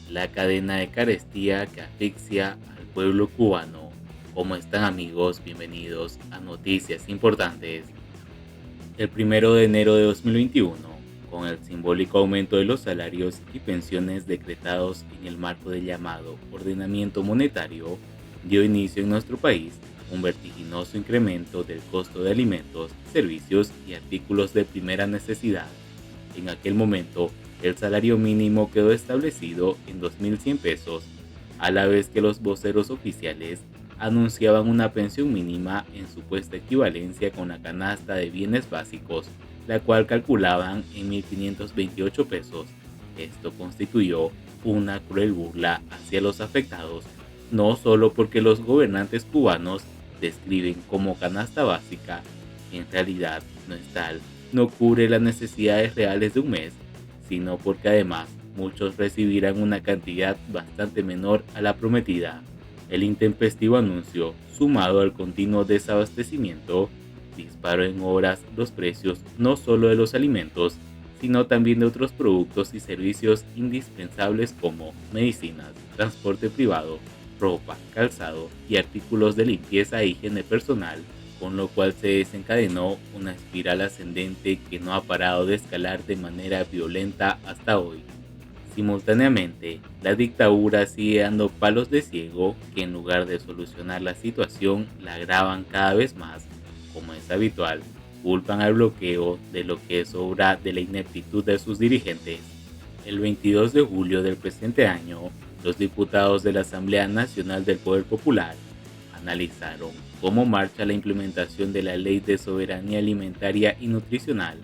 la cadena de carestía que asfixia al pueblo cubano. ¿Cómo están, amigos? Bienvenidos a Noticias Importantes. El 1 de enero de 2021, con el simbólico aumento de los salarios y pensiones decretados en el marco del llamado ordenamiento monetario, dio inicio en nuestro país un vertiginoso incremento del costo de alimentos, servicios y artículos de primera necesidad. En aquel momento, el salario mínimo quedó establecido en 2.100 pesos, a la vez que los voceros oficiales anunciaban una pensión mínima en supuesta equivalencia con la canasta de bienes básicos, la cual calculaban en 1.528 pesos. Esto constituyó una cruel burla hacia los afectados, no solo porque los gobernantes cubanos describen como canasta básica, en realidad no es tal, no cubre las necesidades reales de un mes, sino porque además muchos recibirán una cantidad bastante menor a la prometida. El intempestivo anuncio, sumado al continuo desabastecimiento, disparó en horas los precios no solo de los alimentos, sino también de otros productos y servicios indispensables como medicinas, transporte privado, ropa, calzado y artículos de limpieza e higiene personal, con lo cual se desencadenó una espiral ascendente que no ha parado de escalar de manera violenta hasta hoy. Simultáneamente, la dictadura sigue dando palos de ciego que en lugar de solucionar la situación la agravan cada vez más. Como es habitual, culpan al bloqueo de lo que es obra de la ineptitud de sus dirigentes. El 22 de julio del presente año, los diputados de la Asamblea Nacional del Poder Popular analizaron cómo marcha la implementación de la Ley de Soberanía Alimentaria y Nutricional,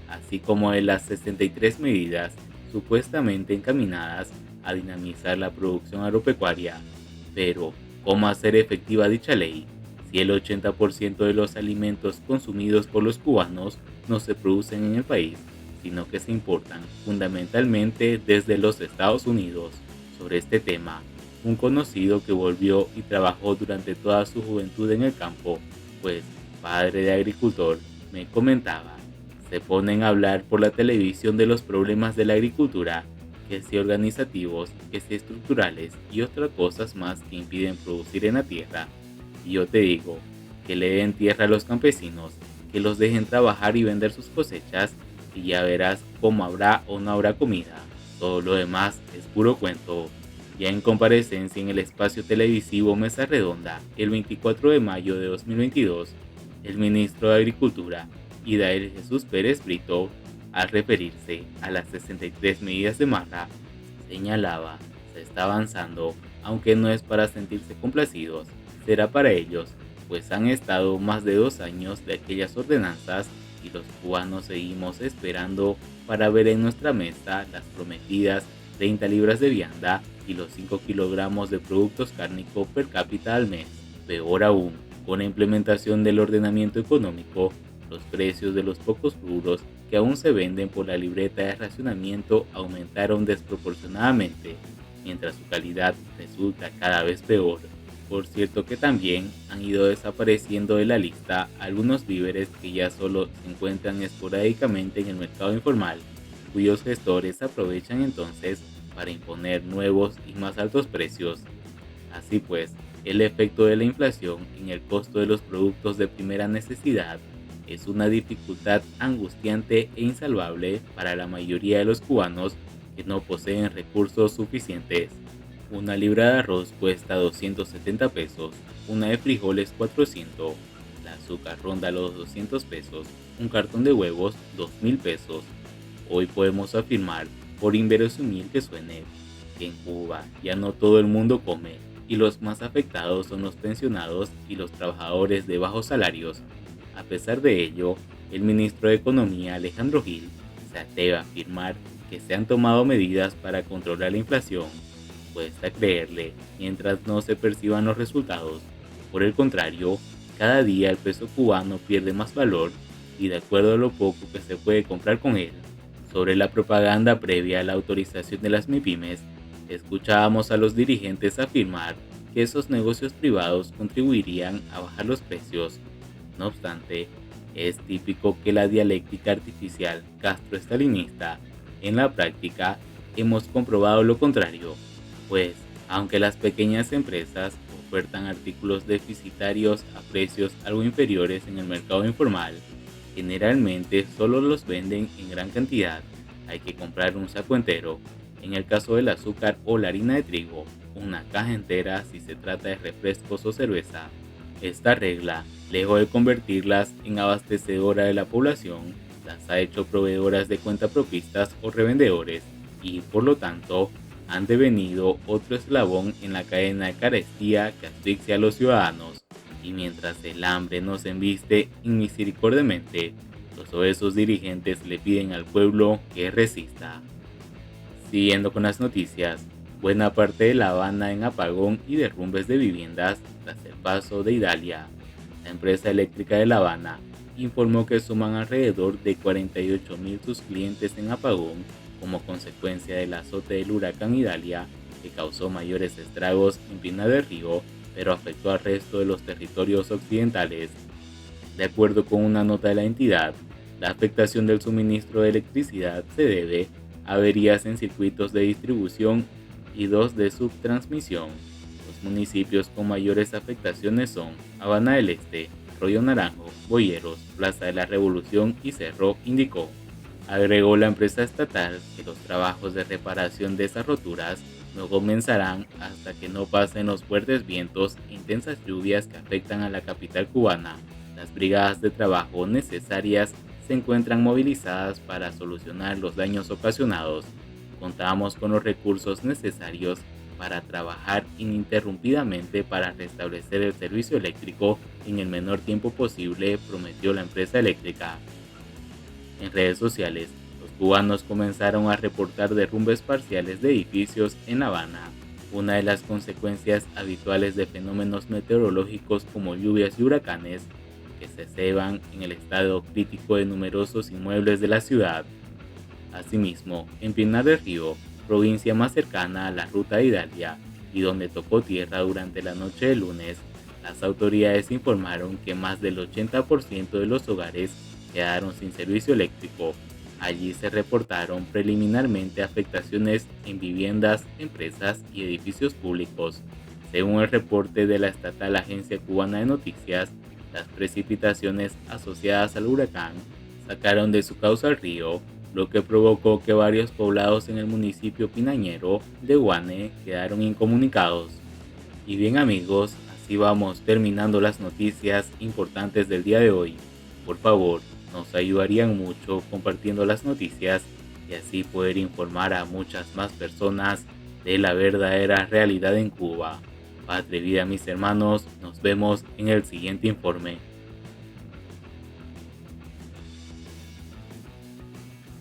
así como de las 63 medidas supuestamente encaminadas a dinamizar la producción agropecuaria. Pero, ¿cómo hacer efectiva dicha ley si el 80% de los alimentos consumidos por los cubanos no se producen en el país, sino que se importan fundamentalmente desde los Estados Unidos? Sobre este tema, un conocido que volvió y trabajó durante toda su juventud en el campo, pues padre de agricultor, me comentaba: se ponen a hablar por la televisión de los problemas de la agricultura, que si organizativos, que si estructurales y otras cosas más que impiden producir en la tierra. Y yo te digo, que le den tierra a los campesinos, que los dejen trabajar y vender sus cosechas, y ya verás cómo habrá o no habrá comida. Todo lo demás es puro cuento. Ya en comparecencia en el espacio televisivo Mesa Redonda, el 24 de mayo de 2022, el ministro de Agricultura, Idael Jesús Pérez Brito, al referirse a las 63 medidas de Marra, señalaba: se está avanzando, aunque no es para sentirse complacidos, será para ellos, pues han estado más de 2 años de aquellas ordenanzas y los cubanos seguimos esperando para ver en nuestra mesa las prometidas 30 libras de vianda y los 5 kilogramos de productos cárnicos per cápita al mes. Peor aún, con la implementación del ordenamiento económico, los precios de los pocos rubros que aún se venden por la libreta de racionamiento aumentaron desproporcionadamente, mientras su calidad resulta cada vez peor. Por cierto que también han ido desapareciendo de la lista algunos víveres que ya solo se encuentran esporádicamente en el mercado informal, cuyos gestores aprovechan entonces para imponer nuevos y más altos precios. Así pues, el efecto de la inflación en el costo de los productos de primera necesidad es una dificultad angustiante e insalvable para la mayoría de los cubanos que no poseen recursos suficientes. Una libra de arroz cuesta 270 pesos, una de frijoles 400, el azúcar ronda los 200 pesos, un cartón de huevos 2.000 pesos. Hoy podemos afirmar, por inverosímil que suene, que en Cuba ya no todo el mundo come, y los más afectados son los pensionados y los trabajadores de bajos salarios. A pesar de ello, el ministro de Economía, Alejandro Gil, se atreve a afirmar que se han tomado medidas para controlar la inflación. Cuesta creerle mientras no se perciban los resultados. Por el contrario, cada día el peso cubano pierde más valor y de acuerdo a lo poco que se puede comprar con él. Sobre la propaganda previa a la autorización de las MIPYMES, escuchábamos a los dirigentes afirmar que esos negocios privados contribuirían a bajar los precios. No obstante, es típico que la dialéctica artificial castroestalinista, en la práctica, hemos comprobado lo contrario. Pues, aunque las pequeñas empresas ofertan artículos deficitarios a precios algo inferiores en el mercado informal, generalmente solo los venden en gran cantidad. Hay que comprar un saco entero. En el caso del azúcar o la harina de trigo, una caja entera si se trata de refrescos o cerveza. Esta regla, lejos de convertirlas en abastecedora de la población, las ha hecho proveedoras de cuentapropistas o revendedores y, por lo tanto, han devenido otro eslabón en la cadena de carestía que asfixia a los ciudadanos. Y mientras el hambre nos embiste inmisericordiamente, los obesos dirigentes le piden al pueblo que resista. Siguiendo con las noticias, buena parte de La Habana en apagón y derrumbes de viviendas tras el paso de Idalia. La empresa eléctrica de La Habana informó que suman alrededor de 48.000 sus clientes en apagón como consecuencia del azote del huracán Idalia, que causó mayores estragos en Pinar del Río, pero afectó al resto de los territorios occidentales. De acuerdo con una nota de la entidad, la afectación del suministro de electricidad se debe a averías en circuitos de distribución y dos de subtransmisión. Los municipios con mayores afectaciones son Habana del Este, Arroyo Naranjo, Boyeros, Plaza de la Revolución y Cerro, indicó. Agregó la empresa estatal que los trabajos de reparación de esas roturas no comenzarán hasta que no pasen los fuertes vientos e intensas lluvias que afectan a la capital cubana. Las brigadas de trabajo necesarias se encuentran movilizadas para solucionar los daños ocasionados. Contamos con los recursos necesarios para trabajar ininterrumpidamente para restablecer el servicio eléctrico en el menor tiempo posible, prometió la empresa eléctrica. En redes sociales, los cubanos comenzaron a reportar derrumbes parciales de edificios en La Habana, una de las consecuencias habituales de fenómenos meteorológicos como lluvias y huracanes que se ceban en el estado crítico de numerosos inmuebles de la ciudad. Asimismo, en Pinar del Río, provincia más cercana a la ruta de Idalia y donde tocó tierra durante la noche del lunes, las autoridades informaron que más del 80% de los hogares quedaron sin servicio eléctrico. Allí se reportaron preliminarmente afectaciones en viviendas, empresas y edificios públicos. Según el reporte de la estatal Agencia Cubana de Noticias, las precipitaciones asociadas al huracán sacaron de su cauce al río, lo que provocó que varios poblados en el municipio pinañero de Guane quedaron incomunicados. Y bien amigos, así vamos terminando las noticias importantes del día de hoy. Por favor, nos ayudarían mucho compartiendo las noticias y así poder informar a muchas más personas de la verdadera realidad en Cuba. Patria y vida mis hermanos, nos vemos en el siguiente informe.